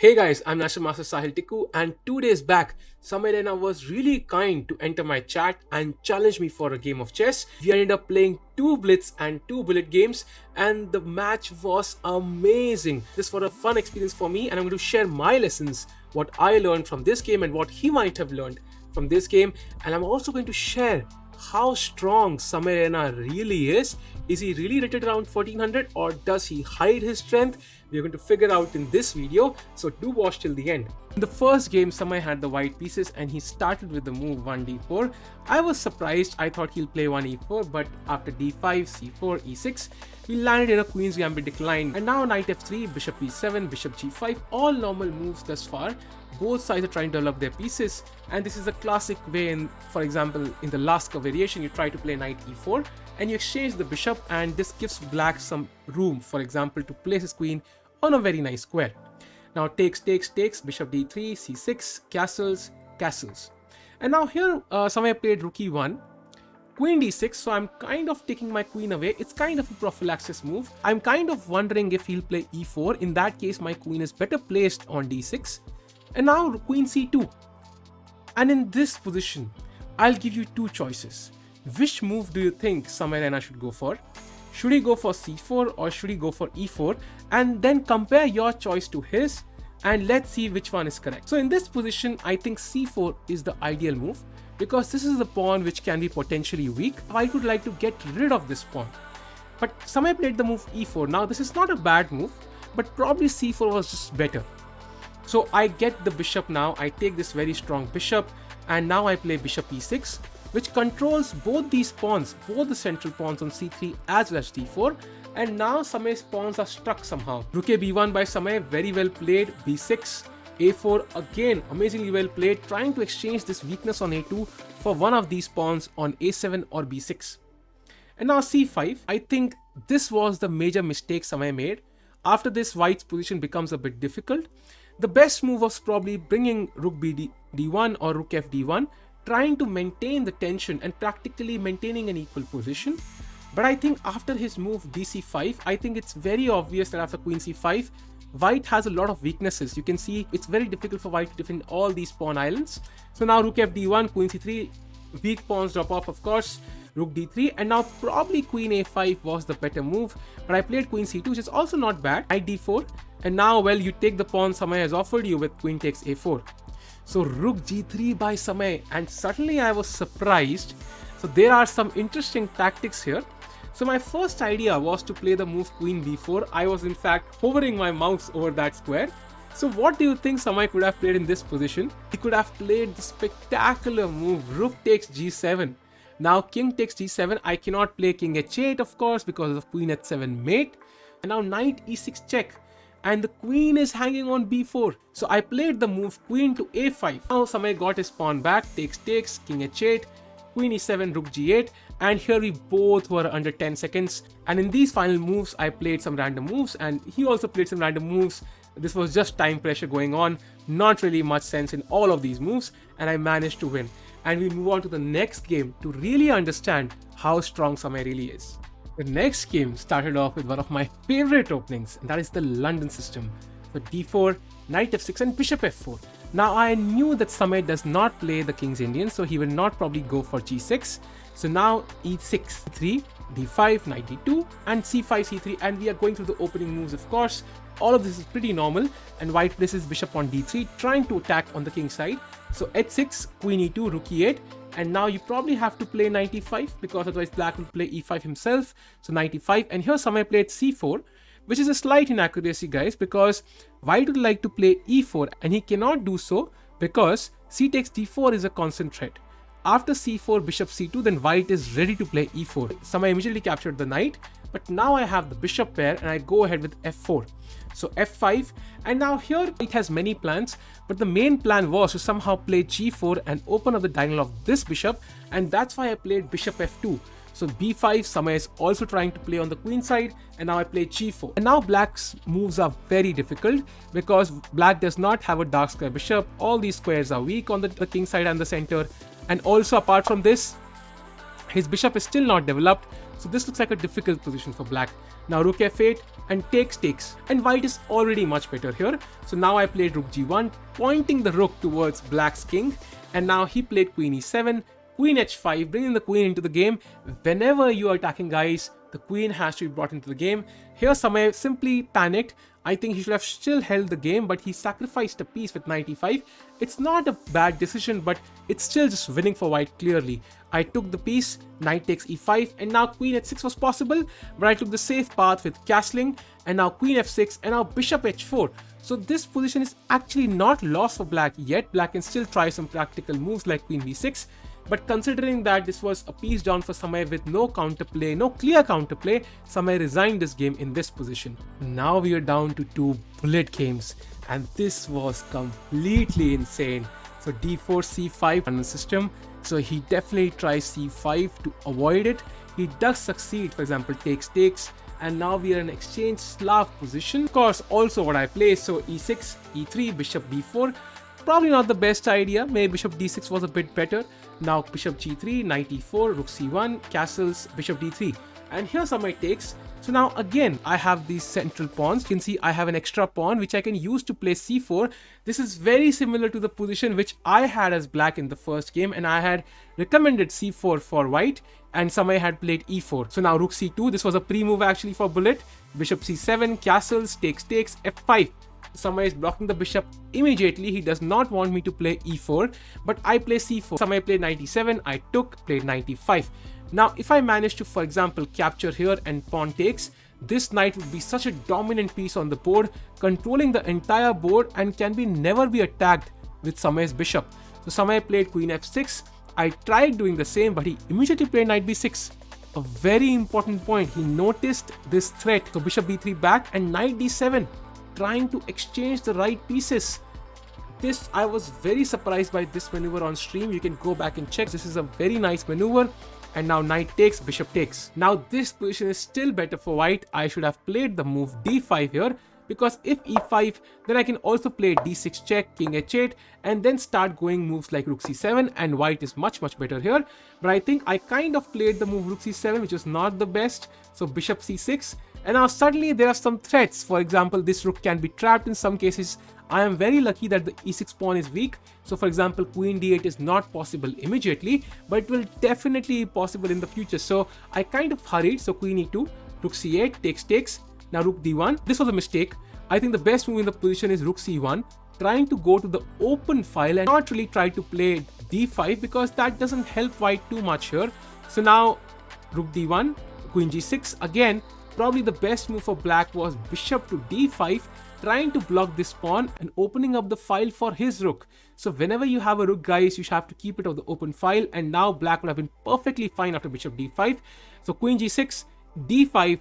Hey guys, I'm National Master Sahil Tikku, and 2 days back, Samay Raina was really kind to enter my chat and challenge me for a game of chess. We ended up playing 2 Blitz and 2 Bullet games, and the match was amazing. This was a fun experience for me, and I'm going to share my lessons, what I learned from this game, and what he might have learned from this game. And I'm also going to share how strong Samay Raina really is. Is he really rated around 1400 or does he hide his strength? We're going to figure out in this video, so do watch till the end. In the first game, Samay had the white pieces and he started with the move 1d4. I was surprised, I thought he'll play 1e4, but after d5, c4, e6, we landed in a queen's gambit decline. And now knight f3, bishop e7, bishop g5, all normal moves thus far. Both sides are trying to develop their pieces, and this is a classic way in, for example, in the last variation, you try to play knight e4 and you exchange the bishop, and this gives black some room, for example, to place his queen on a very nice square. Now takes, bishop d3, c6, castles. And now here Samay played rook e1, queen d6, so I'm kind of taking my queen away. It's kind of a prophylaxis move. I'm kind of wondering if he'll play e4. In that case, my queen is better placed on d6. And now queen c2. And in this position, I'll give you two choices. Which move do you think Samay Raina should go for? Should he go for c4 or should he go for e4? And then compare your choice to his and let's see which one is correct. So in this position, I think c4 is the ideal move because this is the pawn which can be potentially weak. I would like to get rid of this pawn. But Samay played the move e4. Now this is not a bad move, but probably c4 was just better. So I get the bishop now. I take this very strong bishop and now I play bishop e6, which controls both these pawns, both the central pawns on c3 as well as d4. And now Samay's pawns are stuck somehow. Rook a b1 by Samay, very well played. b6, a4, again amazingly well played, trying to exchange this weakness on a2 for one of these pawns on a7 or b6. And now c5, I think this was the major mistake Samay made. After this, white's position becomes a bit difficult. The best move was probably bringing rook d1 or rook f d1, trying to maintain the tension and practically maintaining an equal position. But I think after his move dc5, I think it's very obvious that after queen c5, white has a lot of weaknesses. You can see it's very difficult for white to defend all these pawn islands. So now rook f d1, queen c3, weak pawns drop off, of course, rook d3, and now probably queen a5 was the better move. But I played queen c2, which is also not bad. Knight d4, and now, well, you take the pawn Samay has offered you with queen takes a4. So rook g3 by Samay, and suddenly I was surprised. So there are some interesting tactics here. So my first idea was to play the move queen b4. I was in fact hovering my mouse over that square. So what do you think Samay could have played in this position? He could have played the spectacular move rook takes g7. Now king takes g7. I cannot play king h8, of course, because of queen h7 mate. And now knight e6 check. And the queen is hanging on b4. So I played the move queen to a5. Now Samay got his pawn back, takes, king h8, queen e7, rook g8, and here we both were under 10 seconds. And in these final moves, I played some random moves and he also played some random moves. This was just time pressure going on, not really much sense in all of these moves, and I managed to win. And we move on to the next game to really understand how strong Samay really is. The next game started off with one of my favorite openings, and that is the London system. So d4, knight f6 and bishop f4. Now I knew that Samay does not play the King's Indian, so he will not probably go for g6. So now e6, c3, d5, knight d2 and c5, c3, and we are going through the opening moves, of course. All of this is pretty normal, and white places bishop on d3, trying to attack on the king side. So h6, queen e2, rook e8, and now you probably have to play knight e5 because otherwise black will play e5 himself. So knight e5, and here Samay played c4, which is a slight inaccuracy, guys, because white would like to play e4 and he cannot do so because c takes d4 is a constant threat. After c4, bishop c2, then white is ready to play e4. Samay immediately captured the knight, but now I have the bishop pair and I go ahead with f4. So f5, and now here it has many plans, but the main plan was to somehow play g4 and open up the diagonal of this bishop, and that's why I played bishop f2. So b5, Samay is also trying to play on the queen side, and now I play g4. And now black's moves are very difficult because black does not have a dark square bishop. All these squares are weak on the king side and the center. And also apart from this, His bishop is still not developed, so this looks like a difficult position for black. Now rook f8 and takes, and white is already much better here. So now I played rook g1, pointing the rook towards black's king, and now he played queen e7, queen h5, bringing the queen into the game. Whenever you are attacking, guys, the queen has to be brought into the game. Here Samay simply panicked. I think he should have still held the game, but he sacrificed a piece with knight e5. It's not a bad decision, but it's still just winning for white clearly. I took the piece, knight takes e5, and now queen h6 was possible, but I took the safe path with castling, and now queen f6, and now bishop h4. So this position is actually not lost for black yet. Black can still try some practical moves like queen b6. But considering that this was a piece down for Samay with no counterplay, no clear counterplay, Samay resigned this game in this position. Now we are down to 2 bullet games, and this was completely insane. So d4, c5 on the system. So he definitely tries c5 to avoid it. He does succeed, for example, takes, and now we are in exchange Slav position. Of course, also what I play, so e6, e3, bishop b4. Probably not the best idea. Maybe bishop d6 was a bit better. Now bishop g3, knight e4, rook c1, castles, bishop d3. And here Samay takes. So now again, I have these central pawns. You can see I have an extra pawn which I can use to play c4. This is very similar to the position which I had as black in the first game, and I had recommended c4 for white, and Samay had played e4. So now rook c2, this was a pre-move actually for bullet. Bishop c7, castles, takes, f5. Samay is blocking the bishop immediately. He does not want me to play e4, but I play c4. Samay played knight e7, I took, played knight e5. Now if I manage to, for example, capture here and pawn takes, this knight would be such a dominant piece on the board, controlling the entire board, and can be never be attacked with Samay's bishop. So Samay played queen f6. I tried doing the same, but he immediately played knight b6. A very important point, he noticed this threat. So bishop b3 back and knight d7. Trying to exchange the right pieces. I was very surprised by this maneuver on stream. You can go back and check. This is a very nice maneuver. And now knight takes, bishop takes. Now this position is still better for white. I should have played the move d5 here, because if e5, then I can also play d6 check, king h8, and then start going moves like rook c7, and white is much better here. But I think I kind of played the move rook c7, which is not the best. So bishop c6. And now suddenly there are some threats. For example, this rook can be trapped in some cases. I am very lucky that the e6 pawn is weak. So for example, queen d8 is not possible immediately, but it will definitely be possible in the future. So I kind of hurried. So queen e2, rook c8, takes. Now rook d1. This was a mistake. I think the best move in the position is rook c1, trying to go to the open file and not really try to play d5, because that doesn't help white too much here. So now rook d1, queen g6 again. Probably the best move for black was bishop to d5, trying to block this pawn and opening up the file for his rook. So whenever you have a rook, guys, you should have to keep it on the open file, and now black would have been perfectly fine after bishop d5. So queen g6, d5,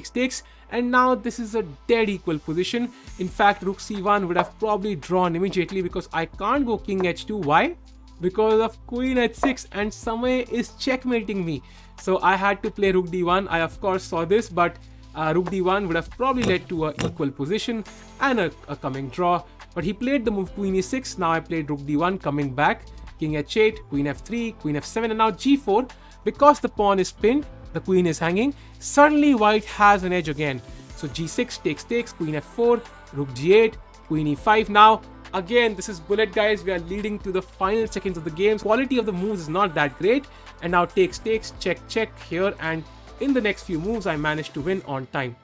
takes, and now this is a dead equal position. In fact, rook c1 would have probably drawn immediately, because I can't go king h2. Why? Because of queen h6, and Samay is checkmating me. So I had to play rook d1. I of course saw this, but rook d1 would have probably led to an equal position and a coming draw. But he played the move queen e6. Now I played rook d1 coming back, king h8, queen f3, queen f7, and now g4. Because the pawn is pinned, the queen is hanging, suddenly white has an edge again. So g6, takes, queen f4, rook g8, queen e5. Now again, this is bullet, guys. We are leading to the final seconds of the game. Quality of the moves is not that great. And now takes, check here, and in the next few moves I managed to win on time.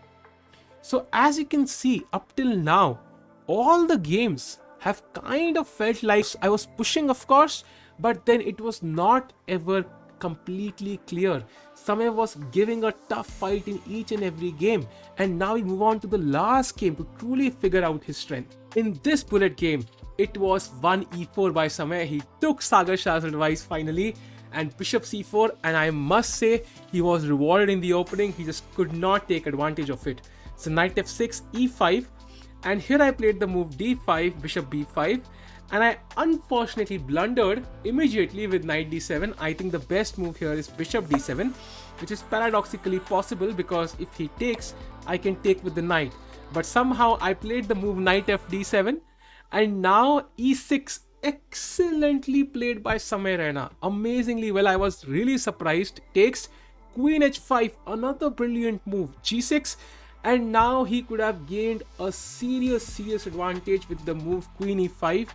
So as you can see, up till now, all the games have kind of felt like I was pushing, of course, but then it was not ever completely clear. Samay was giving a tough fight in each and every game, and now we move on to the last game to truly figure out his strength. In this bullet game, it was 1 e4 by Samay. He took Sagar Shah's advice finally, and bishop c4, and I must say he was rewarded in the opening. He just could not take advantage of it. So knight f6, e5, and here I played the move d5, bishop b5, and I unfortunately blundered immediately with knight d7. I think the best move here is bishop d7, which is paradoxically possible, because if he takes, I can take with the knight. But somehow I played the move knight f d7, and now e6 excellently played by Samay Raina. Amazingly well. I was really surprised. Takes Queen h5, another brilliant move. G6, and now he could have gained a serious advantage with the move Queen e5,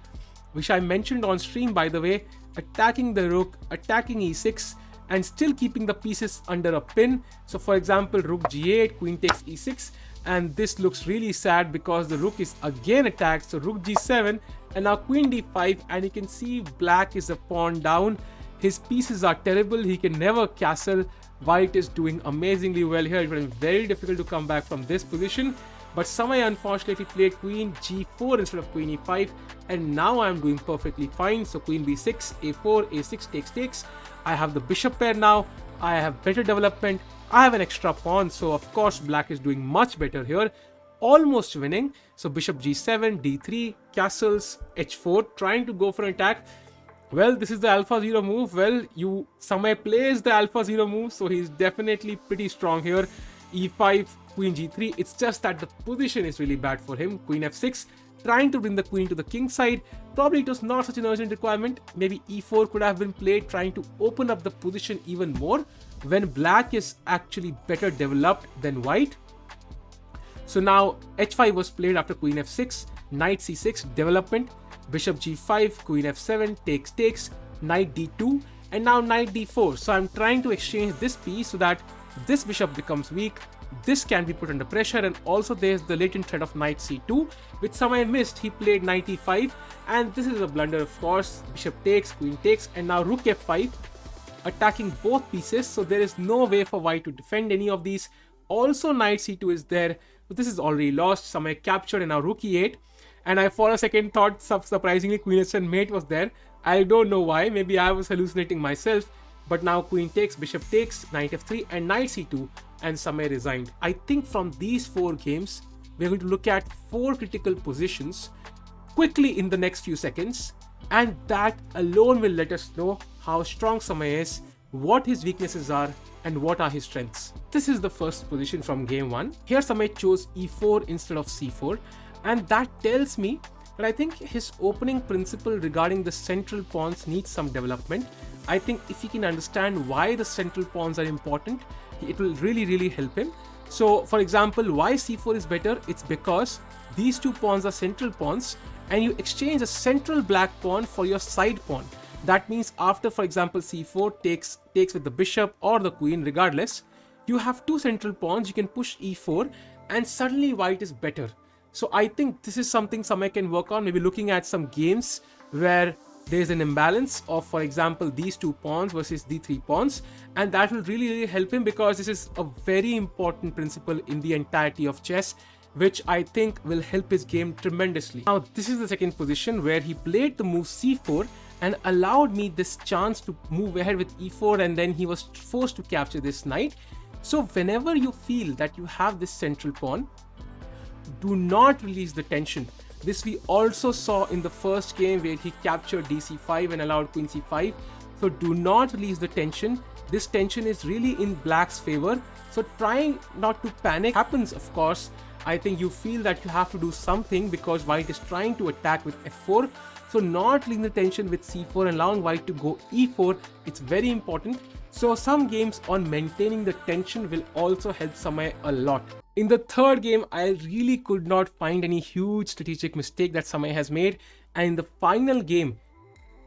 which I mentioned on stream by the way, attacking the rook, attacking e6, and still keeping the pieces under a pin. So for example, rook g8, queen takes e6, and this looks really sad because the rook is again attacked. So rook g7, and now queen d5, and you can see black is a pawn down. His pieces are terrible, he can never castle. White is doing amazingly well here. It was very difficult to come back from this position, but Samay unfortunately played queen g4 instead of queen e5, and now I'm doing perfectly fine. So queen b6, a4, a6 takes. I have the bishop pair now, I have better development, I have an extra pawn, so of course black is doing much better here, almost winning. So bishop g7, d3, castles, h4, trying to go for an attack. Well, this is the alpha 0 move. Well, Samay plays the alpha 0 move, so he's definitely pretty strong here. e5, queen g3. It's just that the position is really bad for him. Queen f6, trying to bring the queen to the king side. Probably it was not such an urgent requirement. Maybe e4 could have been played, trying to open up the position even more when black is actually better developed than white. So now h5 was played after queen f6, knight c6, development, bishop g5, queen f7, takes, knight d2, and now knight d4. So I'm trying to exchange this piece so that this bishop becomes weak, this can be put under pressure, and also there's the latent threat of knight c2, which Samay missed. He played knight e5, and this is a blunder of course. Bishop takes, queen takes, and now rook f5, attacking both pieces, so there is no way for white to defend any of these. Also knight c2 is there, but this is already lost. Samay captured, and now rook e8, and I for a second thought surprisingly queen h7 mate was there. I don't know why, maybe I was hallucinating myself. But now queen takes, bishop takes, knight f3, and knight c2, and Samay resigned. I think from these 4 games, we're going to look at 4 critical positions quickly in the next few seconds, and that alone will let us know how strong Samay is, what his weaknesses are, and what are his strengths. This is the first position from game 1. Here Samay chose e4 instead of c4, and that tells me that I think his opening principle regarding the central pawns needs some development. I think if he can understand why the central pawns are important, it will really help him. So for example, why c4 is better? It's because these 2 pawns are central pawns, and you exchange a central black pawn for your side pawn. That means after, for example, c4 takes with the bishop or the queen, regardless, you have 2 central pawns, you can push e4, and suddenly white is better. So I think this is something Samay can work on, maybe looking at some games where there's an imbalance of, for example, these 2 pawns versus the 3 pawns, and that will really help him, because this is a very important principle in the entirety of chess, which I think will help his game tremendously. Now this is the second position where he played the move c4 and allowed me this chance to move ahead with e4, and then he was forced to capture this knight. So whenever you feel that you have this central pawn, do not release the tension. This we also saw in the first game where he captured dc5 and allowed queen c5. So do not release the tension. This tension is really in black's favor. So trying not to panic happens, of course. I think you feel that you have to do something because white is trying to attack with f4. So not releasing the tension with c4 and allowing white to go e4, it's very important. So some games on maintaining the tension will also help Samay a lot. In the third game, I really could not find any huge strategic mistake that Samay has made. And in the final game,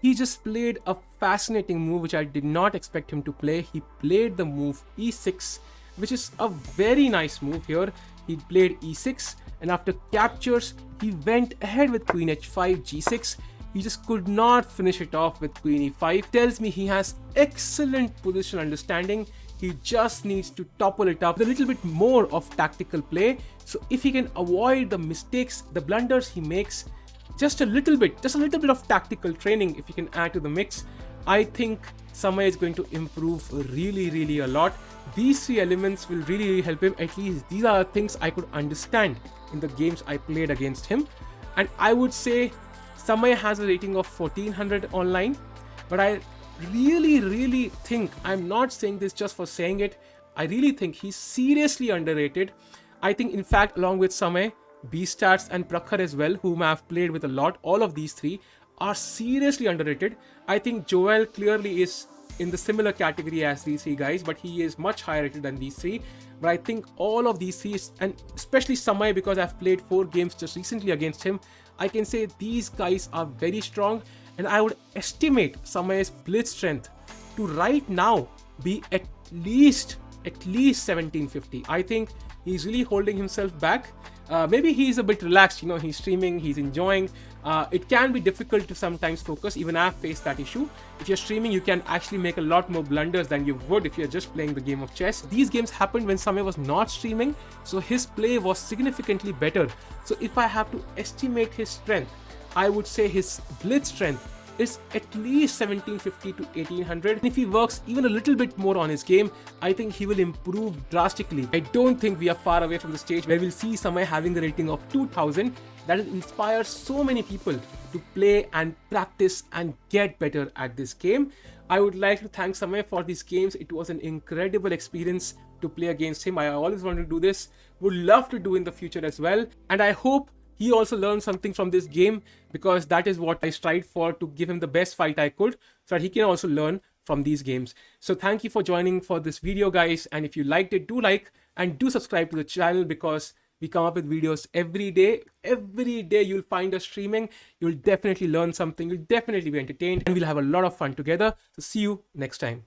he just played a fascinating move which I did not expect him to play. He played the move e6, which is a very nice move here. He played e6, and after captures, he went ahead with queen h5, g6. He just could not finish it off with queen e5. Tells me he has excellent position understanding. He just needs to topple it up with a little bit more of tactical play. So if he can avoid the mistakes, the blunders he makes, just a little bit of tactical training, if he can add to the mix, I think Samay is going to improve really a lot. These 3 elements will really help him. At least these are things I could understand in the games I played against him. And I would say Samay has a rating of 1400 online, but I really think, I'm not saying this just for saying it, I really think he's seriously underrated. I think in fact along with Samay, B-Stats and Prakhar as well, whom I've played with a lot, all of these 3 are seriously underrated. I think Joel clearly is in the similar category as these three guys, but he is much higher rated than these three. But I think all of these three, and especially Samay, because I've played 4 games just recently against him, I can say these guys are very strong, and I would estimate Samay's blitz strength to right now be at least 1750. I think he's really holding himself back. Maybe he's a bit relaxed, he's streaming, he's enjoying. It can be difficult to sometimes focus. Even I've faced that issue. If you're streaming, you can actually make a lot more blunders than you would if you're just playing the game of chess. These games happened when Samay was not streaming, so his play was significantly better. So if I have to estimate his strength, I would say his blitz strength is at least 1750 to 1800. And if he works even a little bit more on his game, I think he will improve drastically. I don't think we are far away from the stage where we'll see Samay having a rating of 2000. That will inspire so many people to play and practice and get better at this game. I would like to thank Samay for these games. It was an incredible experience to play against him. I always wanted to do this, would love to do in the future as well. And I hope he also learned something from this game, because that is what I strive for, to give him the best fight I could so that he can also learn from these games. So thank you for joining for this video, guys. And if you liked it, do like and do subscribe to the channel, because we come up with videos every day. Every day you'll find us streaming. You'll definitely learn something. You'll definitely be entertained, and we'll have a lot of fun together. So see you next time.